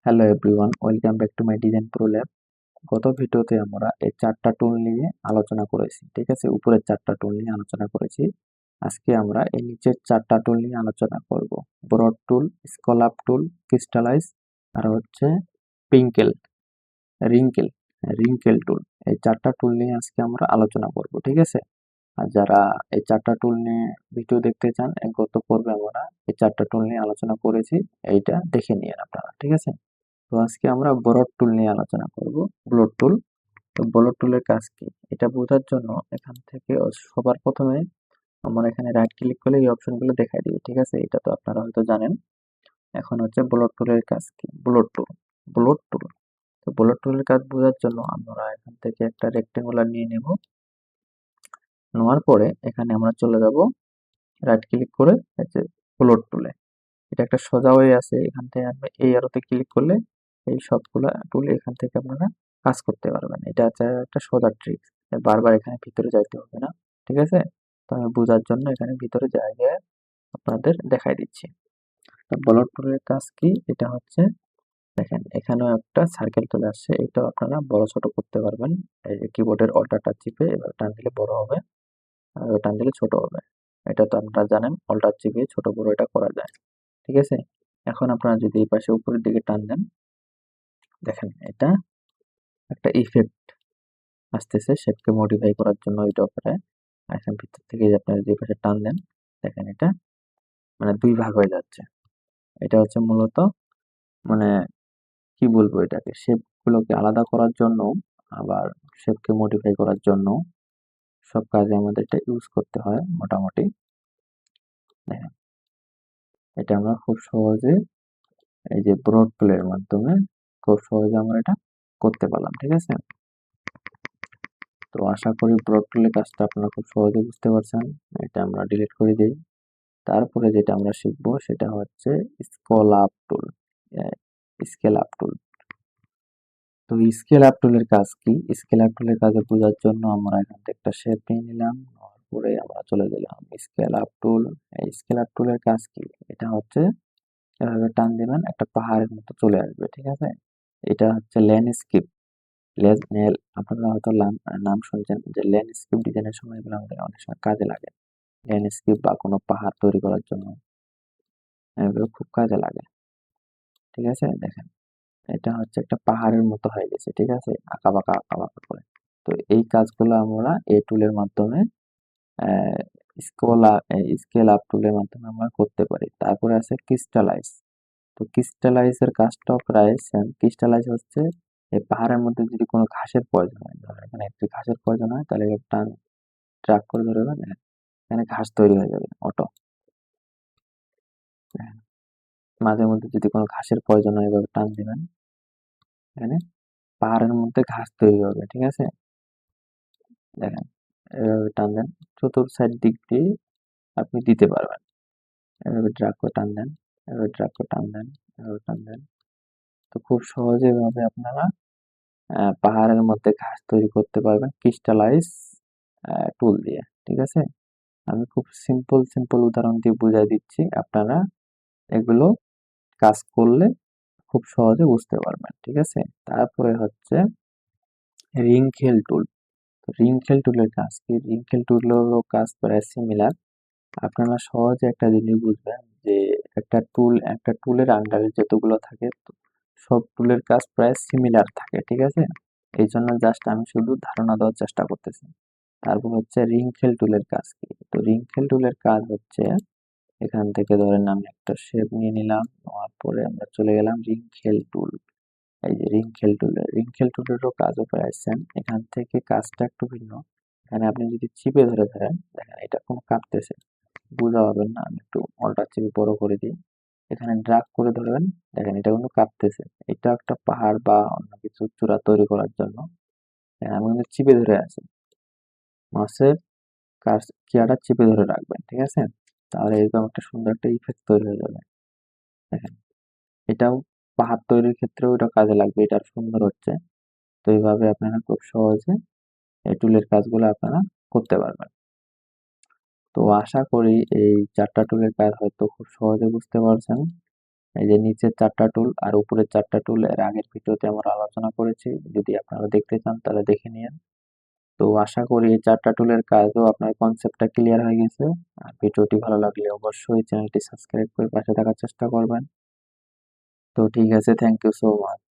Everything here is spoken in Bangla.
Hello everyone, welcome back to my design pro lab. গত ভিডিওতে আমরা এই চারটা টুল নিয়ে আলোচনা করেছি, ঠিক আছে। উপরের চারটা টুল নিয়ে আলোচনা করেছি। আজকে আমরা এই নিচের চারটা টুল নিয়ে আলোচনা করব। ব্রড টুল, স্কলাপ টুল, ক্রিস্টালাইজ, আর হচ্ছে পিঙ্কেল রিঙ্কেল রিঙ্কেল টুল। এই চারটা টুল নিয়ে আজকে আমরা আলোচনা করব, ঠিক আছে। আর যারা এই চারটা টুল নিয়ে ভিডিও দেখতে চান, গত পর্বে আমরা এই চারটা টুল নিয়ে আলোচনা করেছি, এইটা দেখে নিন আপনারা, ঠিক আছে। তো আজকে আমরা ব্রড টুল নিয়ে আলোচনা করব। ব্রড টুল। তো ব্রড টুলের কাজ কি এটা বোঝার জন্য এখান থেকে সবার প্রথমে আমরা এখানে রাইট ক্লিক করলে এই অপশনগুলো দেখাই দিবে, ঠিক আছে। এটা তো আপনারা হয়তো জানেন। এখন হচ্ছে ব্রড টুলের কাজ কি। ব্রড টুল। তো ব্রড টুলের কাজ বোঝার জন্য আমরা এখান থেকে একটা রেক্টেঙ্গুলার নিয়ে নেব। নেওয়ার পরে এখানে আমরা চলে যাব রাইট ক্লিক করে এই যে ব্রড টুলে। এটা একটা সোজা ওয়ে আছে, এখান থেকে আপনি এই আরোতে ক্লিক করলে এই সবগুলা টুল এখান থেকে আপনারা কাজ করতে পারবেন। এটা হচ্ছে একটা সোজা ট্রিক, বারবার এখানে ভিতরে যাইতে হবে না, ঠিক আছে। তো আমি বোঝার জন্য এখানে ভিতরে জায়গায় আপনাদের দেখাই দিচ্ছি। তো ব্লক টুলের কাজ কি এটা হচ্ছে, দেখেন এখানেও একটা সার্কেল চলে আসছে, এটাও আপনারা বড় ছোট করতে পারবেন। এই যে কিবোর্ডের অল্টারটা চিপে এবার টান দিলে বড় হবে, আর এবার টান দিলে ছোট হবে। এটা তো আপনারা জানেন, অল্টার চিপে ছোট বড় এটা করা যায়, ঠিক আছে। এখন আপনারা যদি এই পাশে উপরের দিকে টান দেন, দেখেন এটা একটা ইফেক্ট আসতেছে শেপকে মডিফাই করার জন্য এটা করে। এখন ভিতর থেকে যে আপনারা যে পাশে টান দেন, দেখেন এটা মানে দুই ভাগ হয়ে যাচ্ছে। এটা হচ্ছে মূলত মানে কি বলবো, এটাকে শেপ গুলোকে আলাদা করার জন্য, আবার শেপকে মডিফাই করার জন্য সব কাজে আমাদের এটা ইউজ করতে হয় মোটামুটি। দেখেন এটা আমরা খুব সহজে এই যে ব্রড টুলের মাধ্যমে খুব সহজে আমরা এটা করতে পারলাম, ঠিক আছে। তো আশা করি ব্রড টুলের কাজটা আপনারা খুব সহজে বুঝতে পারছেন। এটা আমরা ডিলিট করে দিই। তারপরে যেটা আমরা শিখবো সেটা হচ্ছে স্কেল আপ টুল। স্কেল আপ টুল। তো স্কেল আপ টুলের কাজ কি? স্কেল আপ টুলের কাজে বোঝার জন্য আমরা এখান থেকে একটা শেপ নিয়ে নিলাম, তারপরে আমরা চলে গেলাম স্কেল আপ টুল। এই স্কেল আপ টুলের কাজ কি? এটা হচ্ছে এভাবে টান দিবেন, একটা পাহাড়ের মতো চলে আসবে, ঠিক আছে। এটা হচ্ছে ল্যান্ডস্কেপ। আপনারা হয়তো নাম শুনছেন যে ল্যান্ডস্কেপ ডিজাইনের সময় এগুলো আমাদের অনেক সময় কাজে লাগে। ল্যান্ডস্কেপ বা কোনো পাহাড় তৈরি করার জন্য এগুলো খুব কাজে লাগে, ঠিক আছে। দেখেন এটা হচ্ছে একটা পাহাড়ের মতো হয়ে গেছে, ঠিক আছে, আঁকা বাঁকা করে। তো এই কাজগুলো আমরা এই টুলের মাধ্যমে স্কেল আপ টুলের মাধ্যমে আমরা করতে পারি। তারপরে আছে ক্রিস্টালাইজ। তো ক্রিস্টালাইজের কাজটাও প্রায় সেম। ক্রিস্টালাইজ হচ্ছে এই পাহাড়ের মধ্যে যদি কোনো ঘাসের প্রয়োজন হয়, ধরেন এখানে একটু ঘাসের প্রয়োজন হয়, তাহলে টান ট্রাক করে ধরবেন, এখানে ঘাস তৈরি হয়ে যাবে অটো। মাঝে মধ্যে যদি কোনো ঘাসের প্রয়োজন হয় এভাবে টান দিবেন, এখানে পাহাড়ের মধ্যে ঘাস তৈরি হবে, ঠিক আছে। দেখেন এভাবে টান দেন, চতুর্থ সাইড দিক দিয়ে আপনি দিতে পারবেন। এভাবে ড্রাগ করে টান দেন, এভাবে ড্রাগ করে টান দেন, এভাবে টান দেন। তো খুব সহজে এভাবে আপনারা পাহাড়ের মধ্যে ঘাস তৈরি করতে পারবেন ক্রিস্টালাইজ টুল দিয়ে, ঠিক আছে। আমি খুব সিম্পল উদাহরণ দিয়ে বুঝাই দিচ্ছি, আপনারা এগুলো কাজ করলে খুব সহজে বুঝতে পারবেন, ঠিক আছে। তারপরে হচ্ছে রিংকেল টুল। রিংকেল টুলের কাজ কি? রিংকেল টুলেরও কাজ প্রায় সিমিলার। আপনারা সহজে একটা জিনিস বুঝবেন যে একটা টুলের আন্ডারে যতগুলো থাকে সব টুলের কাজ প্রায় সিমিলার থাকে, ঠিক আছে। এই জন্য জাস্ট আমি শুধু ধারণা দেওয়ার চেষ্টা করতেছি। তারপর হচ্ছে রিংকেল টুলের কাজ কি? তো রিংকেল টুলের কাজ হচ্ছে এখান থেকে ধরেন আমি একটা শেপ নিয়ে নিলাম, নেওয়ার পরে আমরা চলে গেলাম রিংকেল টুল। এই যে রিংকেল টুলেরও কাজও প্রায় সেম, এখান থেকে কাজটা একটু ভিন্ন। এখানে আপনি যদি চিপে ধরে ধরেন, দেখেন এটা কোনো কাঁপতেছে, বোঝা পাবেন না, আমি একটু অল্টার চিপে বড় করে দিই। এখানে ড্রাগ করে ধরবেন, দেখেন এটা কিন্তু কাঁপতেছে। এটা একটা পাহাড় বা অন্য কিছু চূড়া তৈরি করার জন্য। আমি কিন্তু চিপে ধরে আছি, মাছের কিয়াটা চিপে ধরে রাখবেন, ঠিক আছে। তাহলে এরকম একটা সুন্দর একটা ইফেক্ট তৈরি হয়ে যাবে। দেখেন এটাও পাহাড় তৈরির ক্ষেত্রেও এটা কাজে লাগবে, এটা সুন্দর হচ্ছে। তো এইভাবে আপনারা খুব সহজে এই টুলের কাজগুলো আপনারা করতে পারবেন। তো আশা করি এই চারটা টুলের কাজ হয়তো খুব সহজে বুঝতে পারছেন। এই যে নিচের 4টা টুল আর উপরের 4টা টুল এর আগের ভিডিওতে আমরা আলোচনা করেছি, যদি আপনারা দেখতে চান তাহলে দেখে নিন। তো আশা করি এই 4টা টুলের কাজও আপনার কনসেপ্টটা ক্লিয়ার হয়ে গেছে। আর ভিডিওটি ভালো লাগলে অবশ্যই চ্যানেলটি সাবস্ক্রাইব করে পাশে থাকার চেষ্টা করবেন। তো ঠিক আছে, থ্যাংক ইউ সো মাচ।